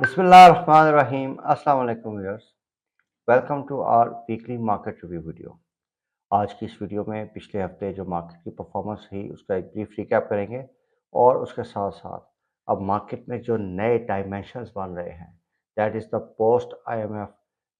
बिस्मिल्लाहिर्रहमानिर्रहीम अस्सलाम वालेकुम viewers. Welcome to our weekly market review video. आज की इस वीडियो में पिछले हफ्ते जो मार्केट की परफॉर्मेंस रही उसका एक ब्रीफ रिकैप करेंगे और उसके साथ साथ अब मार्केट में जो नए डायमेंशंस बन रहे हैं, that is the post IMF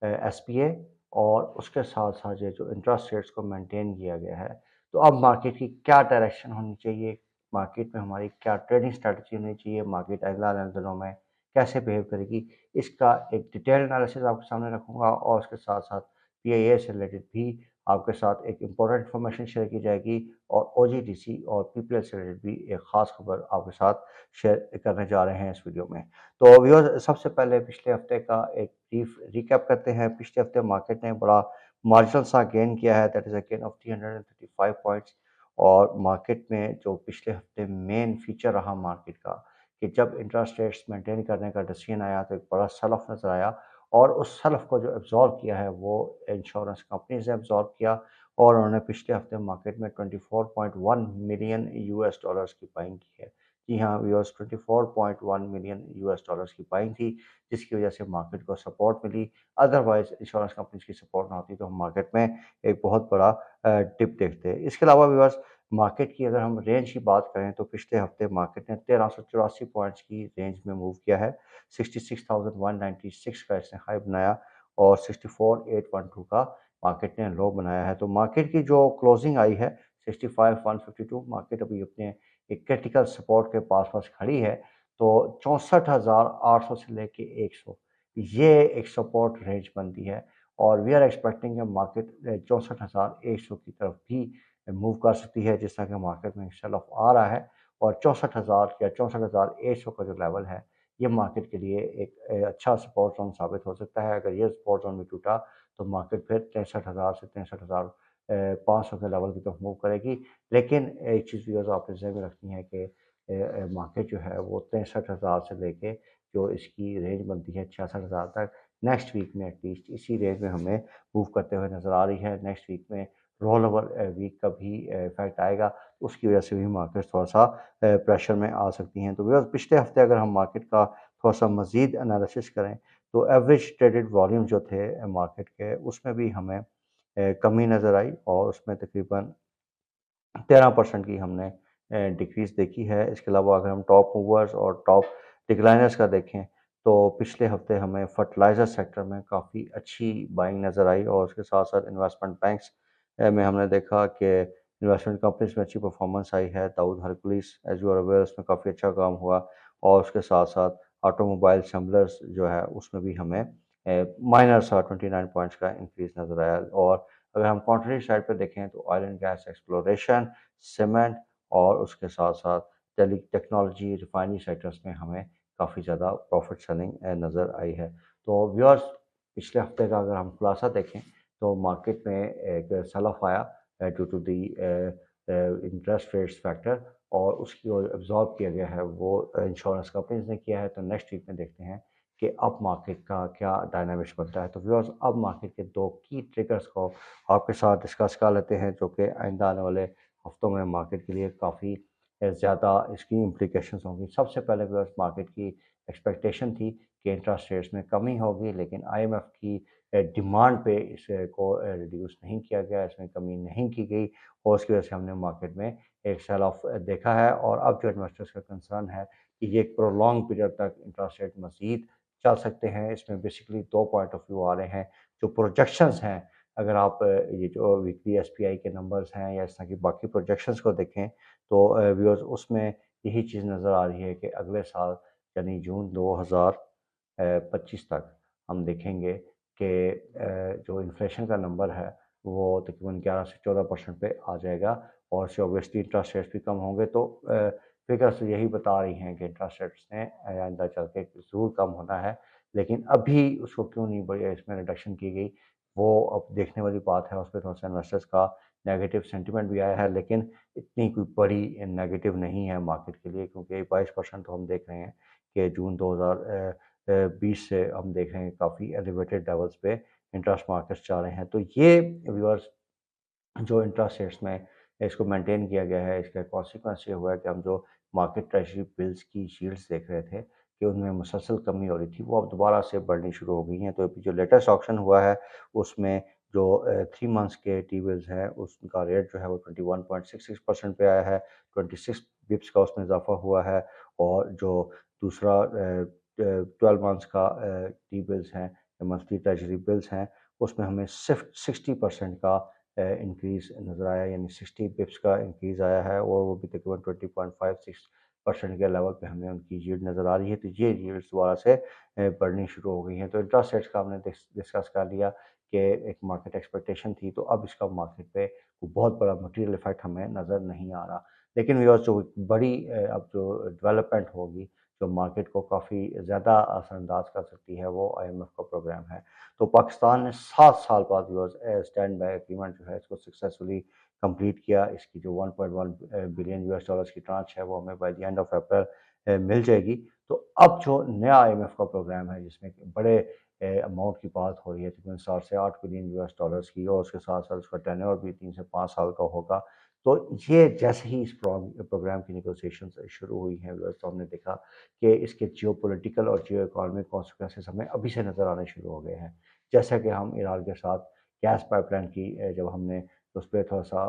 SPA, और उसके साथ साथ ये जो इंटरेस्ट रेट्स को मेंटेन किया गया है, तो अब मार्केट की क्या डायरेक्शन होनी चाहिए, मार्केट में हमारी क्या ट्रेडिंग स्ट्रेटजी होनी चाहिए, मार्केट अगला आने वाले दिनों में कैसे बिहेव करेगी, इसका एक डिटेल एनालिसिस आपके सामने रखूंगा और उसके साथ साथ पीआईए से रिलेटेड भी आपके साथ एक इम्पोर्टेंट इन्फॉर्मेशन शेयर की जाएगी और ओजीडीसी और पीपीएल से रिलेटेड भी एक ख़ास खबर आपके साथ शेयर करने जा रहे हैं इस वीडियो में। तो व्यूअर्स, सबसे पहले पिछले हफ्ते का एक ब्रीफ रिकैप करते हैं। पिछले हफ्ते मार्केट ने बड़ा मार्जिनल सा गेन किया है, that is a gain of 335 points. और मार्केट में जो पिछले हफ्ते मेन फीचर रहा मार्केट का, कि जब इंटरेस्ट रेट्स मेंटेन करने का डिसीजन आया तो एक बड़ा सेल ऑफ नज़र आया, और उस सेल्फ को जो एब्जॉर्ब किया है वो इंश्योरेंस कंपनीज ने एब्जॉर्ब किया, और उन्होंने पिछले हफ्ते मार्केट में 24.1 मिलियन यूएस डॉलर्स की बाइंग की है। जी हाँ व्यूअर्स, 24.1 मिलियन यूएस डॉलर्स की बाइंग थी, जिसकी वजह से मार्केट को सपोर्ट मिली। अदरवाइज इंश्योरेंस कंपनीज की सपोर्ट ना होती तो हम मार्केट में एक बहुत बड़ा डिप देखते। इसके अलावा व्यूअर्स, मार्केट की अगर हम रेंज की बात करें तो पिछले हफ्ते मार्केट ने 1384 पॉइंट्स की रेंज में मूव किया है। 66,196 का इसने हाई बनाया और 64,812 का मार्केट ने लो बनाया है। तो मार्केट की जो क्लोजिंग आई है 65,152, मार्केट अभी अपने एक क्रिटिकल सपोर्ट के पास खड़ी है। तो 64,800 से लेके 100, ये एक सपोर्ट रेंज बनती है, और वी आर एक्सपेक्टिंग मार्केट 64,100 की तरफ भी मूव कर सकती है, जिस तरह के मार्केट में सेल ऑफ आ रहा है। और 64,000 या 64,100 का जो लेवल है, ये मार्केट के लिए एक अच्छा सपोर्ट जोन साबित हो सकता है। अगर ये सपोर्ट जोन भी टूटा तो मार्केट फिर 63,000 से 63,500 के लेवल की तरफ मूव करेगी। लेकिन एक चीज़ व्यूअर्स आपने ज़हन में रखनी है कि मार्केट जो है वो 63,000 से लेके जो इसकी रेंज बनती है 66,000 तक, नेक्स्ट वीक में एटलीस्ट इसी रेंज में हमें मूव करते हुए नज़र आ रही है। नेक्स्ट वीक में रोल ओवर वीक का भी इफेक्ट आएगा, उसकी वजह से भी मार्केट थोड़ा सा प्रेशर में आ सकती हैं। तो व्यूअर्स, पिछले हफ्ते अगर हम मार्केट का थोड़ा सा मज़ीद एनालिसिस करें तो एवरेज ट्रेडेड वॉल्यूम जो थे मार्केट के, उसमें भी हमें कमी नज़र आई, और उसमें तकरीबन 13% की हमने डिक्रीज़ देखी है। इसके अलावा अगर हम टॉप मूवर्स और टॉप डिक्लाइनर्स का देखें तो पिछले हफ्ते हमें फर्टिलाइज़र सेक्टर में काफ़ी अच्छी बाइंग नज़र आई, और उसके साथ-साथ इन्वेस्टमेंट बैंक्स में हमने देखा कि इन्वेस्टमेंट कंपनीज़ में अच्छी परफॉर्मेंस आई है। Dawood Hercules, as you are aware, उसमें काफ़ी अच्छा काम हुआ, और उसके साथ-साथ ऑटोमोबाइल असेंबलर्स जो है उसमें भी हमें माइनर सा 29 पॉइंट्स का इंक्रीज़ नज़र आया। और अगर हम कॉन्ट्ररी साइड पे देखें तो oil and gas exploration, cement, और उसके साथ-साथ टेक्नोलॉजी, रिफाइनरी सेक्टर्स में हमें काफ़ी ज़्यादा प्रॉफिट सेलिंग नज़र आई है। तो व्यूअर्स, पिछले हफ्ते का अगर हम खुलासा देखें तो मार्केट में एक सेल ऑफ आया due to the interest rates factor, और उसकी जो एब्ज़ॉर्ब किया गया है वो इंश्योरेंस कंपनीज़ ने किया है। तो नेक्स्ट वीक में देखते हैं कि अब मार्केट का क्या डायनामिक्स बनता है। तो व्यूअर्स, अब मार्केट के 2 की ट्रिगर्स को आपके साथ डिस्कस कर लेते हैं, जो कि आइंदा आने वाले हफ्तों में मार्केट के लिए काफ़ी ज़्यादा इसकी इम्प्लीकेशंस होंगी। सबसे पहले व्यूअर्स, मार्केट की एक्सपेक्टेशन थी कि इंटरेस्ट रेट्स में कमी होगी, लेकिन आईएमएफ की डिमांड पे इसको रिड्यूस नहीं किया गया, इसमें कमी नहीं की गई, और उसकी वजह से हमने मार्केट में एक सेल ऑफ देखा है। और अब जो इन्वेस्टर्स का कंसर्न है कि ये एक प्रोलॉन्ग पीरियड तक इंटरेस्ट रेट मज़ीद चल सकते हैं। इसमें बेसिकली 2 पॉइंट ऑफ व्यू आ रहे हैं। जो प्रोजेक्शंस हैं, अगर आप ये जो वीकली एसपीआई के नंबर्स हैं या इस तरह की बाकी प्रोजेक्शंस को देखें तो व्यूअर्स, उसमें यही चीज़ नज़र आ रही है कि अगले साल यानी जून 2025 तक हम देखेंगे कि जो इन्फ्लेशन का नंबर है वो तकरीबन 11 से 14% पे आ जाएगा, और इससे ऑब्वियसली इंटरेस्ट रेट्स भी कम होंगे। तो फिगर्स यही बता रही हैं कि इंटरेस्ट रेट्स ने आइंदा चल के ज़रूर कम होना है। लेकिन अभी उसको क्यों नहीं बढ़िया इसमें रिडक्शन की गई, वो अब देखने वाली बात है। उस पे थोड़ा-सा इन्वेस्टर्स का नेगेटिव सेंटिमेंट भी आया है, लेकिन इतनी कोई बड़ी नेगेटिव नहीं है मार्केट के लिए, क्योंकि 22% तो हम देख रहे हैं कि जून 2020 से हम देख रहे हैं काफ़ी एलिवेटेड लेवल्स पे इंटरेस्ट मार्केट्स जा रहे हैं। तो ये व्यूअर्स, जो इंटरेस्ट रेट्स में इसको मेंटेन किया गया है, इसका कॉन्सिक्वेंस ये हुआ है कि हम जो मार्केट ट्रेज़री बिल्स की शील्ड्स देख रहे थे कि उनमें मुसलसल कमी हो रही थी, वो अब दोबारा से बढ़नी शुरू हो गई हैं। तो अभी जो लेटेस्ट ऑक्शन हुआ है, उसमें जो 3 मंथ्स के टी-बिल्स हैं, उसका रेट जो है वो 21.66% पे आया है, 26 बिप्स का उसमें इज़ाफ़ा हुआ है। और जो दूसरा 12 मंथ्स का टी-बिल्स हैं, मंथली ट्रेजरी बिल्स हैं, उसमें हमें सिर्फ़ 60% का इंक्रीज़ नज़र आया, यानी 60 बिप्स का इंक्रीज़ आया है, और वो भी तकरीबन 20.56% के लेवल पे हमें उनकी यील्ड नज़र आ रही है। तो ये यील्ड्स दोबारा से बढ़नी शुरू हो गई हैं। तो इंटरेस्ट रेट्स का हमने डिस्कस कर लिया कि एक मार्केट एक्सपेक्टेशन थी, तो अब इसका मार्केट पे बहुत बड़ा मटीरियल इफ़ेक्ट हमें नज़र नहीं आ रहा। लेकिन व्यूअर्स, जो बड़ी अब जो डेवलपमेंट होगी, जो मार्केट को काफ़ी ज़्यादा असरअंदाज कर सकती है, वो आईएमएफ का प्रोग्राम है। तो पाकिस्तान ने 7 साल बाद व्यूअर्स स्टैंड बाय एग्रीमेंट जो है, इसको सक्सेसफुली कंप्लीट किया। इसकी जो 1.1 बिलियन यूएस डॉलर्स की ट्रांच है, वो हमें by the end of April मिल जाएगी। तो अब जो नया आईएमएफ का प्रोग्राम है, जिसमें कि बड़े अमाउंट की बात हो रही है, तकरीबन 7 से 8 बिलियन यूएस डॉलर्स की, और उसके साथ-साथ उसका टेन्योर भी 3 से 5 साल का होगा। तो ये जैसे ही इस प्रोग्राम की नेगोशिएशंस शुरू हुई हैं व्यूअर्स, तो हमने देखा कि इसके जियोपॉलिटिकल और जियो इकोनॉमिक कॉन्सिक्वेंसेस हमें अभी से नज़र आने शुरू हो गए हैं। जैसा कि हम ईरान के साथ गैस पाइपलाइन की जब हमने उस पे थोड़ा-सा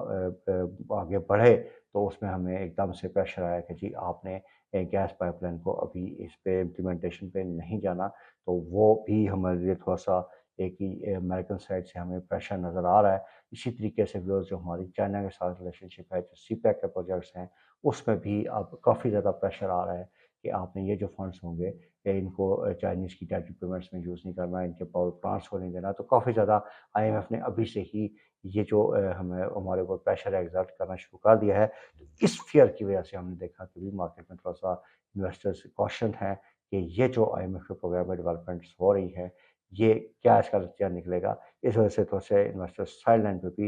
आगे बढ़े, तो उसमें हमें एकदम से प्रेशर आया कि जी आपने गैस पाइपलाइन को अभी इस पे इम्प्लीमेंटेशन पे नहीं जाना। तो वो भी हमारे लिए थोड़ा-सा एक ही अमेरिकन साइड से हमें प्रेशर नज़र आ रहा है। इसी तरीके से व्यूअर्स, जो हमारी चाइना के साथ रिलेशनशिप है, जो सीपैक के प्रोजेक्ट्स हैं, उसमें भी अब काफ़ी ज़्यादा प्रेशर आ रहा है कि आपने ये जो फंड्स होंगे, इनको चाइनीज़ की डेट रिपेमेंट्स में यूज़ नहीं करना, इनके पावर प्लांट्स को नहीं देना। तो काफ़ी ज़्यादा आईएमएफ ने अभी से ही ये जो हमें हमारे ऊपर प्रेशर एक्सर्ट करना शुरू कर दिया है। तो इस फ़ियर की वजह से हमने देखा कि भी मार्केट में थोड़ा-सा इन्वेस्टर्स कॉशन हैं कि ये जो आईएमएफ के प्रोग्राम में डेवलपमेंट्स हो रही है, ये क्या इसका नतीजा निकलेगा? इस वजह से थोड़े से इन्वेस्टर्स साइडलाइन पे भी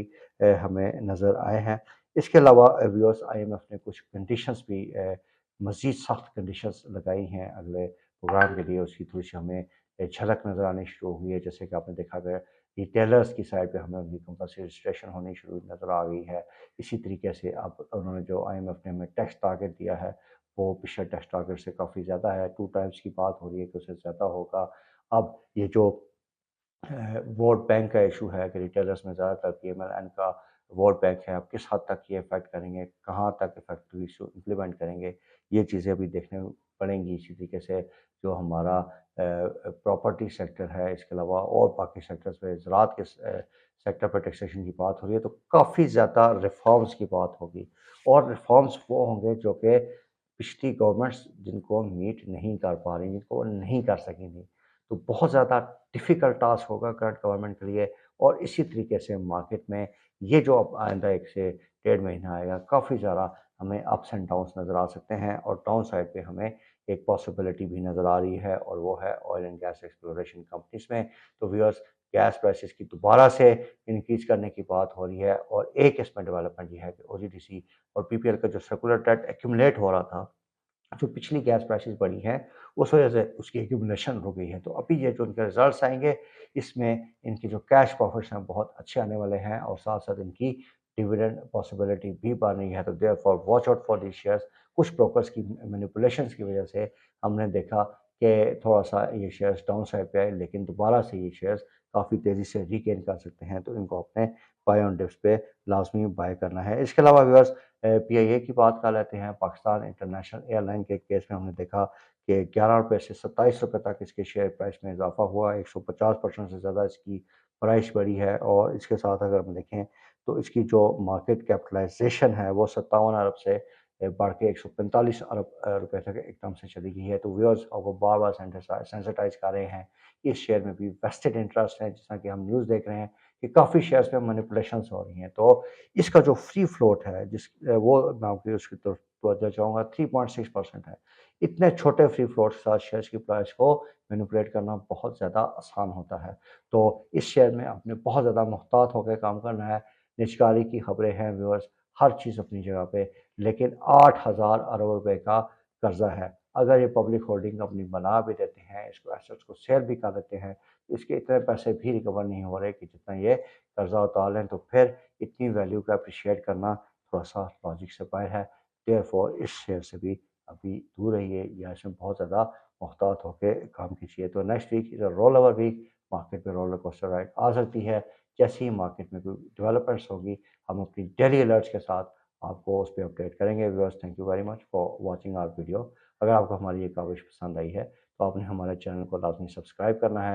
हमें नज़र आए हैं। इसके अलावा व्यूअर्स, आईएमएफ ने कुछ कंडीशंस भी मज़ीद सख्त कंडीशंस लगाई हैं अगले प्रोग्राम के लिए। उसकी थोड़ी-सी हमें झलक नज़र आनी शुरू हुई है। जैसे कि आपने देखा कि रिटेलर्स की साइड पे हमें उनकी कंपल्सरी रजिस्ट्रेशन होनी शुरू नज़र आ गई है। इसी तरीके से अब उन्होंने जो आईएमएफ ने हमें टैक्स टारगेट दिया है, वो पिछले टैक्स टारगेट से काफ़ी ज़्यादा है। 2 टाइम्स की बात हो रही है कि उससे ज़्यादा होगा। अब ये जो वोट बैंक का इशू है कि रिटेलर्स में ज़्यादातर पीएमएलएन का वोट बैंक है, अब किस हद तक ये इफ़ेक्ट करेंगे, कहाँ तक इफ़ेक्टिवली इसको इम्प्लीमेंट करेंगे, ये चीज़ें अभी देखने पड़ेंगी। इसी तरीके से जो हमारा प्रॉपर्टी सेक्टर है, इसके अलावा और बाकी सेक्टर्स पे ज़राअत के सेक्टर पर टैक्सेशन की बात हो रही है, तो काफ़ी ज़्यादा रिफ़ॉर्म्स की बात होगी। और रिफ़ॉर्म्स वो होंगे जो कि पिछली गवर्नमेंट्स जिनको मीट नहीं कर पा रही, जिनको वो नहीं कर सकी थी। तो बहुत ज़्यादा डिफ़िकल्ट टास्क होगा करंट गवर्नमेंट के लिए। और इसी तरीके से मार्केट में ये जो अब आइंदा 1 से डेढ़ महीना आएगा, काफ़ी ज़्यादा हमें अप्स एंड डाउन्स नज़र आ सकते हैं, और डाउन साइड पे हमें एक पॉसिबिलिटी भी नज़र आ रही है, और वो है oil and gas exploration companies में। तो व्यूअर्स, गैस प्राइसेस की दोबारा से इंक्रीज़ करने की बात हो रही है, और एक इसमें डेवलपमेंट ये है कि ओजीडीसी और पीपीएल का जो सर्कुलर डेट एक्यूमुलेट हो रहा था, जो पिछली गैस प्राइसेस बढ़ी हैं, उस वजह से उसकी एक्यूमुलेशन रुक गई है। तो अभी ये जो इनके रिज़ल्ट्स आएँगे, इसमें इनके जो कैश प्रॉफ़िट्स हैं बहुत अच्छे आने वाले हैं, और साथ-साथ इनकी डिविडेंड पॉसिबिलिटी भी बढ़ रही है। तो therefore watch out for these shares. कुछ ब्रोकर्स की मैनिपुलेशंस की वजह से हमने देखा कि थोड़ा-सा ये शेयर्स डाउन साइड पे आए, लेकिन दोबारा से ये शेयर्स काफ़ी तेज़ी से रीगेन कर सकते हैं। तो इनको अपने बाय ऑन डिप्स पे लाज़मी बाय करना है। इसके अलावा व्यूअर्स, पीआईए की बात कर लेते हैं। पाकिस्तान इंटरनेशनल एयरलाइन के केस में हमने देखा कि ₹11 से ₹27 तक इसके शेयर प्राइस में इज़ाफ़ा हुआ, 150% से ज़्यादा इसकी प्राइस बढ़ी है। और इसके साथ अगर हम देखें, तो इसकी जो मार्केट कैपिटलाइज़ेशन है, वो 57 अरब से बढ़ के 145 अरब रुपए तक एकदम से चली गई है। तो व्यूअर्स, आपको बार-बार सेंसिटाइज़ कर रहे हैं कि इस शेयर में भी वेस्टेड इंटरेस्ट है, जैसा कि हम न्यूज़ देख रहे हैं कि काफ़ी शेयर्स में मैनिपुलेशंस हो रही हैं। तो इसका जो फ्री फ्लोट है, वो मैं आपकी उसकी तरफ तवज्जो चाहूँगा, 3.6% है। इतने छोटे फ्री फ्लोट के साथ शेयर्स की प्राइस को मैनिपुलेट करना बहुत ज़्यादा आसान होता है। तो इस शेयर में आपने बहुत ज़्यादा मुहतात होकर काम करना है। निजकारी की खबरें हैं व्यूअर्स, हर चीज़ अपनी जगह पे, लेकिन 8,000 अरब रुपए का कर्ज़ा है। अगर ये पब्लिक होल्डिंग कंपनी बना भी देते हैं, इसको एसेट्स को सेल भी कर देते हैं, तो इसके इतने पैसे भी रिकवर नहीं हो रहे कि जितना ये कर्ज़ा उतार लें। तो फिर इतनी वैल्यू को एप्रिशिएट करना थोड़ा-सा लॉजिक से बाहर है। देयरफॉर इस शेयर से भी अभी दूर रहिए, या इसमें बहुत ज़्यादा मुहतात होके काम कीजिए। तो next week is a roll over week, market में रोलर कोस्टर राइड आ सकती है। जैसे ही मार्केट में कोई डेवलपमेंट्स होगी, हम अपनी डेली अलर्ट्स के साथ आपको उस पे अपडेट करेंगे। Viewers, thank you very much for watching our video. अगर आपको हमारी ये काविश पसंद आई है, तो आपने हमारे चैनल को लाज़मी सब्सक्राइब करना है।